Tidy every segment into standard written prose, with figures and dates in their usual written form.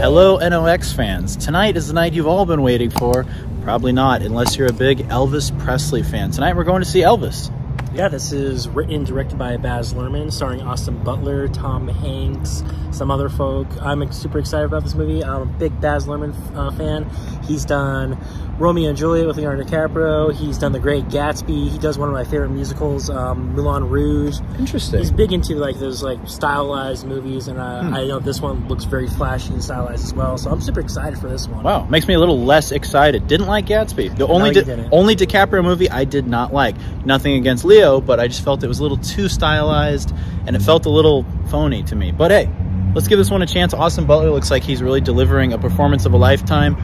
Hello, NOX fans. Tonight is the night you've all been waiting for. Probably not, unless you're a big Elvis Presley fan. Tonight we're going to see Elvis. Yeah, this is written and directed by Baz Luhrmann, starring Austin Butler, Tom Hanks, some other folk. I'm super excited about this movie. I'm a big Baz Luhrmann fan. He's done Romeo and Juliet with Leonardo DiCaprio. He's done The Great Gatsby. He does one of my favorite musicals, Moulin Rouge. Interesting. He's big into those stylized movies, and I know this one looks very flashy and stylized as well. So I'm super excited for this one. Wow, makes me a little less excited. Didn't like Gatsby. The only DiCaprio movie I did not like. Nothing against Leo, but I just felt it was a little too stylized, and it felt a little phony to me. But hey, let's give this one a chance. Austin Butler looks like he's really delivering a performance of a lifetime.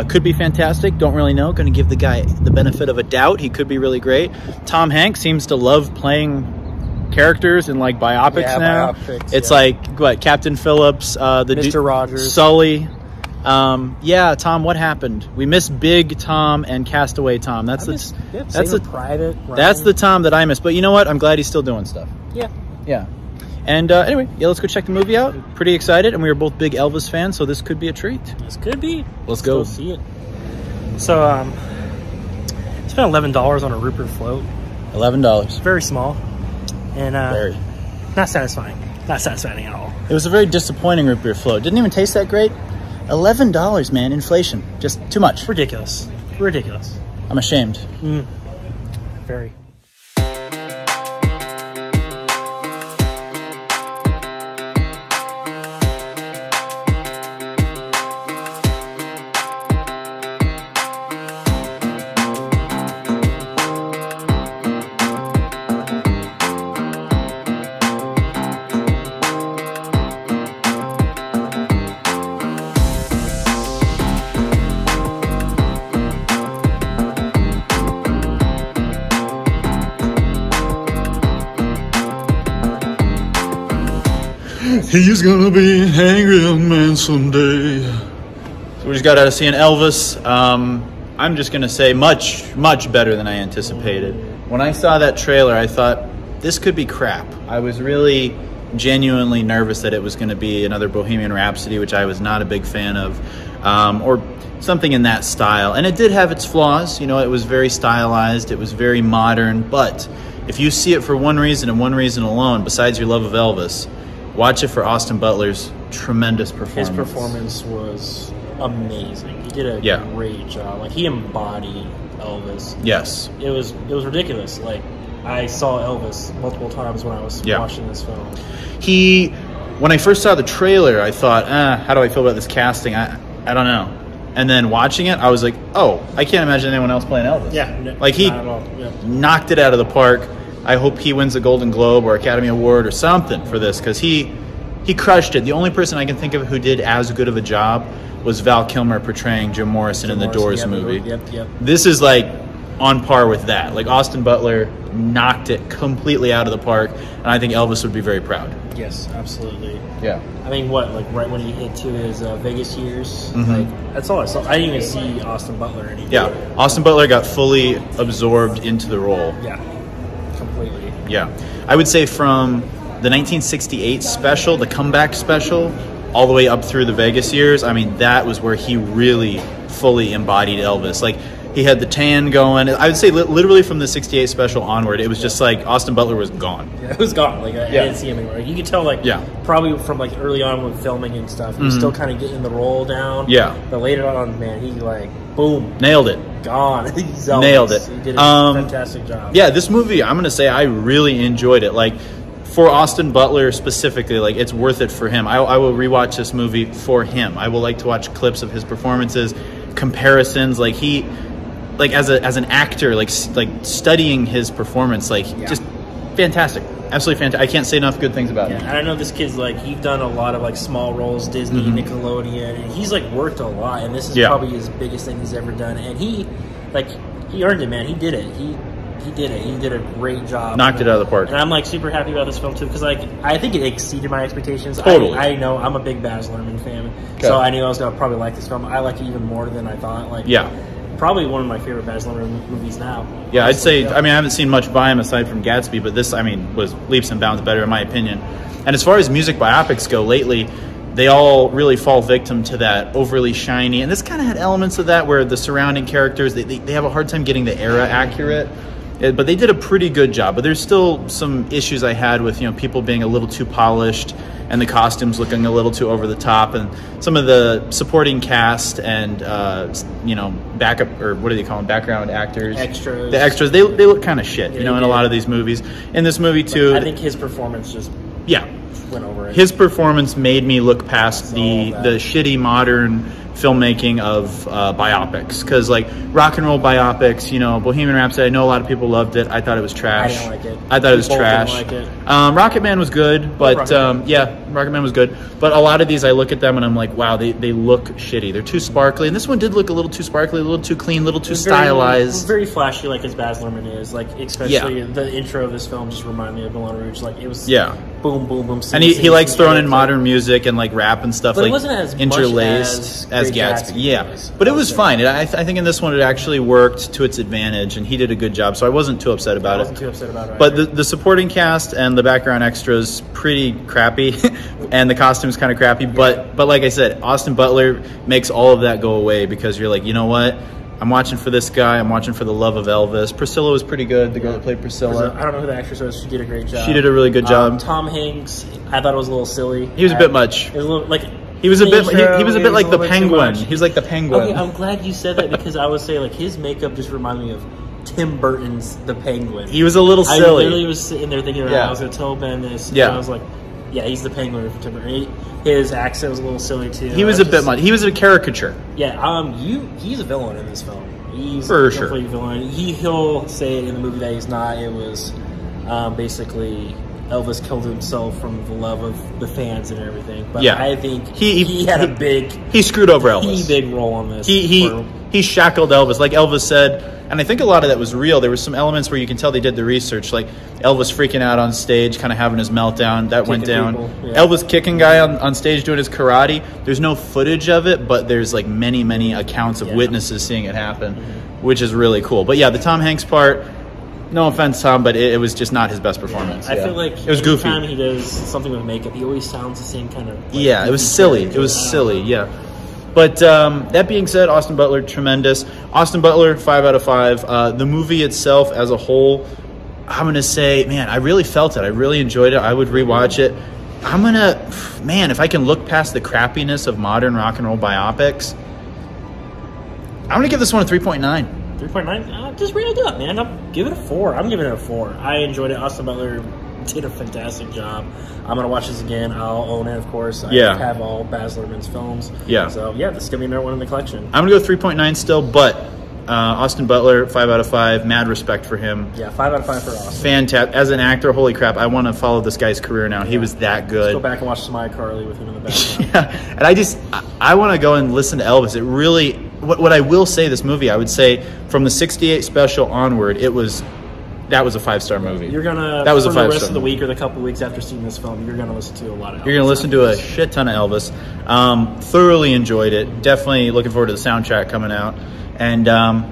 Could be fantastic. Don't really know. Going to give the guy the benefit of a doubt. He could be really great. Tom Hanks seems to love playing characters in like biopics now. It's like what, Captain Phillips, Mr. Rogers, Sully. Yeah, Tom, what happened? We miss Big Tom and Castaway Tom. That's Private Ryan. That's the Tom that I miss. But you know what? I'm glad he's still doing stuff. Yeah. And anyway, yeah, let's go check the movie out. Pretty excited, and we were both big Elvis fans, so this could be a treat. This could be. Let's go see it. So, spent $11 on a Rupert float. $11. Very small, and very not satisfying. Not satisfying at all. It was a very disappointing root beer float. Didn't even taste that great. $11, man. Inflation, just too much. Ridiculous. Ridiculous. I'm ashamed. Very. He's gonna be an angry man someday. So we just got out of seeing Elvis. I'm just gonna say much better than I anticipated. When I saw that trailer, I thought this could be crap. I was really genuinely nervous that it was gonna be another Bohemian Rhapsody, which I was not a big fan of, or something in that style. And it did have its flaws. You know, it was very stylized, it was very modern, but if you see it for one reason and one reason alone, besides your love of Elvis, watch it for Austin Butler's tremendous performance. His performance was amazing. He did a great job. Like, he embodied Elvis. Yes. It was ridiculous. Like, I saw Elvis multiple times when I was watching this film. When I first saw the trailer, I thought, how do I feel about this casting? I don't know. And then watching it, I was like, oh, I can't imagine anyone else playing Elvis. Yeah. Like, he knocked it out of the park. I hope he wins a Golden Globe or Academy Award or something for this, because he crushed it. The only person I can think of who did as good of a job was Val Kilmer portraying Jim Morrison in the Doors movie. Yep. This is like on par with that. Like, Austin Butler knocked it completely out of the park, and I think Elvis would be very proud. Yes, absolutely. Yeah. I mean, right when he hit to his Vegas years, like, that's all I saw. I didn't even see Austin Butler anymore. Yeah, Austin Butler got fully absorbed into the role. Yeah. Completely. Yeah. I would say from the 1968 special, the comeback special, all the way up through the Vegas years, I mean, that was where he really fully embodied Elvis. Like, he had the tan going. I would say literally from the 68 special onward, it was just like Austin Butler was gone. Yeah, it was gone. Like, I didn't see him anymore. You could tell, like, probably from, like, early on when filming and stuff, he was still kind of getting the roll down. Yeah. But later on, man, he, like, boom. Nailed it. Gone. Nailed it. He did a fantastic job. Yeah, this movie, I'm going to say I really enjoyed it. Like, for Austin Butler specifically, like, it's worth it for him. I will rewatch this movie for him. I will like to watch clips of his performances, comparisons. Like, he, like, as an actor, like studying his performance, like, just fantastic. Absolutely fantastic. I can't say enough good things about him. And I know this kid's, like, he's done a lot of, like, small roles, Disney, Nickelodeon, and he's, like, worked a lot, and this is probably his biggest thing he's ever done. And he earned it, man. He did it. He did it. He did a great job. Knocked it out of the park. And I'm, like, super happy about this film, too, because, like, I think it exceeded my expectations. Totally. I know I'm a big Baz Luhrmann fan, so I knew I was going to probably like this film. I like it even more than I thought. Like, probably one of my favorite Baz Luhrmann movies now. Yeah, I'd say, I mean, I haven't seen much by him aside from Gatsby, but this, I mean, was leaps and bounds better in my opinion. And as far as music biopics go lately, they all really fall victim to that overly shiny. And this kind of had elements of that where the surrounding characters, they have a hard time getting the era accurate. But they did a pretty good job. But there's still some issues I had with, people being a little too polished and the costumes looking a little too over the top, and some of the supporting cast and backup, or what do they call them, background actors, extras. The extras, they look kind of shit, in a lot of these movies. In this movie too, I think his performance just went over it. His performance made me look past the shitty modern filmmaking of biopics, because like rock and roll biopics, Bohemian Rhapsody, I know a lot of people loved it. I thought it was trash. I didn't like it. I thought it was trash. Didn't like it. Rocket Man was good, but Rocket Man was good. But a lot of these, I look at them and I'm like, wow, they look shitty. They're too sparkly, and this one did look a little too sparkly, a little too clean, a little too stylized. Very flashy, like as Baz Luhrmann is. Like especially the intro of this film just reminded me of Moulin Rouge. Like it was boom, boom, boom. And he likes throwing in modern music and like rap and stuff, but like it wasn't as interlaced as Gatsby. Yeah, but it was fine. I think in this one it actually worked to its advantage, and he did a good job. So I wasn't too upset about it. I wasn't too upset about it. But the supporting cast and the background extras pretty crappy, and the costumes kind of crappy. But like I said, Austin Butler makes all of that go away, because you're like, you know what? I'm watching for this guy. I'm watching for the love of Elvis. Priscilla was pretty good. The girl that played Priscilla. I don't know who the actress was. She did a great job. She did a really good job. Tom Hanks, I thought it was a little silly. He was a bit much. It was a little like. He was a bit like the Penguin. He was like the Penguin. Okay, I'm glad you said that, because I would say like his makeup just reminded me of Tim Burton's The Penguin. He was a little silly. I literally was sitting there thinking, I was going to tell Ben this. Yeah. And I was like, yeah, he's the Penguin from Tim Burton. His accent was a little silly too. He was a bit much. He was a caricature. Yeah. He's a villain in this film. He's for sure a villain. He'll say it in the movie that he's not. It was basically Elvis killed himself from the love of the fans and everything. But I think he had a big... He screwed over Elvis. Big role on this. He shackled Elvis. Like Elvis said, and I think a lot of that was real. There were some elements where you can tell they did the research. Like Elvis freaking out on stage, kind of having his meltdown. That went down. Elvis kicking guy on stage doing his karate. There's no footage of it, but there's like many, many accounts of witnesses seeing it happen, which is really cool. But yeah, the Tom Hanks part... No offense, Tom, but it was just not his best performance. I feel like it was goofy. Every time he does something with makeup, he always sounds the same kind of... Like, it was silly. It was silly, But that being said, Austin Butler, tremendous. Austin Butler, 5 out of 5. The movie itself as a whole, I'm going to say, man, I really felt it. I really enjoyed it. I would rewatch it. I'm going to... Man, if I can look past the crappiness of modern rock and roll biopics, I'm going to give this one a 3.9. 3.9? Just rate it up, man. I'll give it a 4. I'm giving it a 4. I enjoyed it. Austin Butler did a fantastic job. I'm going to watch this again. I'll own it, of course. I have all Baz Luhrmann's films. So, this is going to be another one in the collection. I'm going to go 3.9 still, but Austin Butler, 5 out of 5. Mad respect for him. Yeah, 5 out of 5 for Austin. Fantastic. As an actor, holy crap, I want to follow this guy's career now. He was that good. Let's go back and watch some iCarly with him in the background. And I want to go and listen to Elvis. It really... What I will say, this movie, I would say from the 68 special onward, that was a 5-star movie. You're gonna that was for a 5-star the rest of the movie. week or the couple weeks after seeing this film, you're gonna listen to a lot of Elvis. You're gonna listen to a shit ton of Elvis. Thoroughly enjoyed it. Definitely looking forward to the soundtrack coming out. And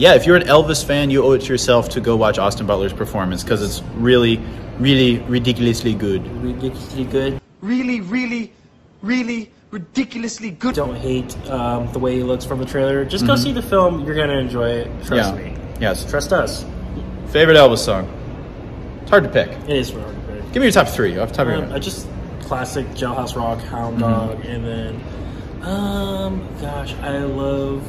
if you're an Elvis fan, you owe it to yourself to go watch Austin Butler's performance, because it's really, really ridiculously good. Ridiculously good. Really, really, really ridiculously good. Don't hate the way he looks from the trailer. Just go see the film. You're gonna enjoy it. Trust me. Yes. Trust us. Favorite Elvis song? It's hard to pick. It is hard to pick. Give me your top 3 off the top of your head. Just classic Jailhouse Rock, Hound Dog, and then gosh, I love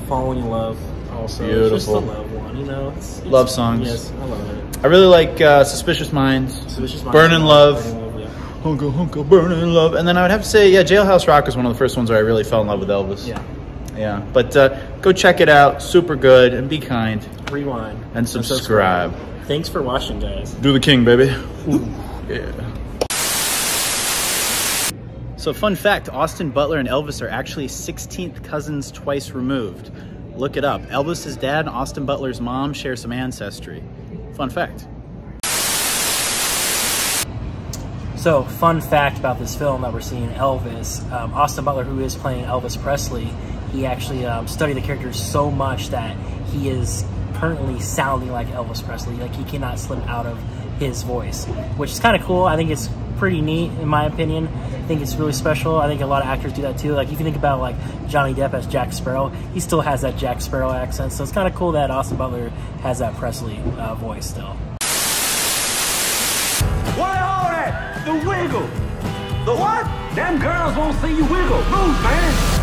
Falling in Love. Also, beautiful. It's just a love one, it's love songs. Yes, I love it. I really like Suspicious Minds. Burning Love. Hunka Hunka Burning Love. And then I would have to say, Jailhouse Rock was one of the first ones where I really fell in love with Elvis. Yeah. But go check it out. Super good. And be kind. Rewind. And subscribe. Thanks for watching, guys. Do the king, baby. Yeah. So fun fact, Austin Butler and Elvis are actually 16th cousins twice removed. Look it up. Elvis's dad and Austin Butler's mom share some ancestry. Fun fact. So, fun fact about this film that we're seeing, Elvis, Austin Butler, who is playing Elvis Presley, he actually studied the character so much that he is currently sounding like Elvis Presley. Like, he cannot slip out of his voice, which is kind of cool. I think it's pretty neat, in my opinion. I think it's really special. I think a lot of actors do that too. Like, you can think about like Johnny Depp as Jack Sparrow. He still has that Jack Sparrow accent, so it's kind of cool that Austin Butler has that Presley voice still. What all that? The wiggle. The what? Them girls won't see you wiggle. Move, man.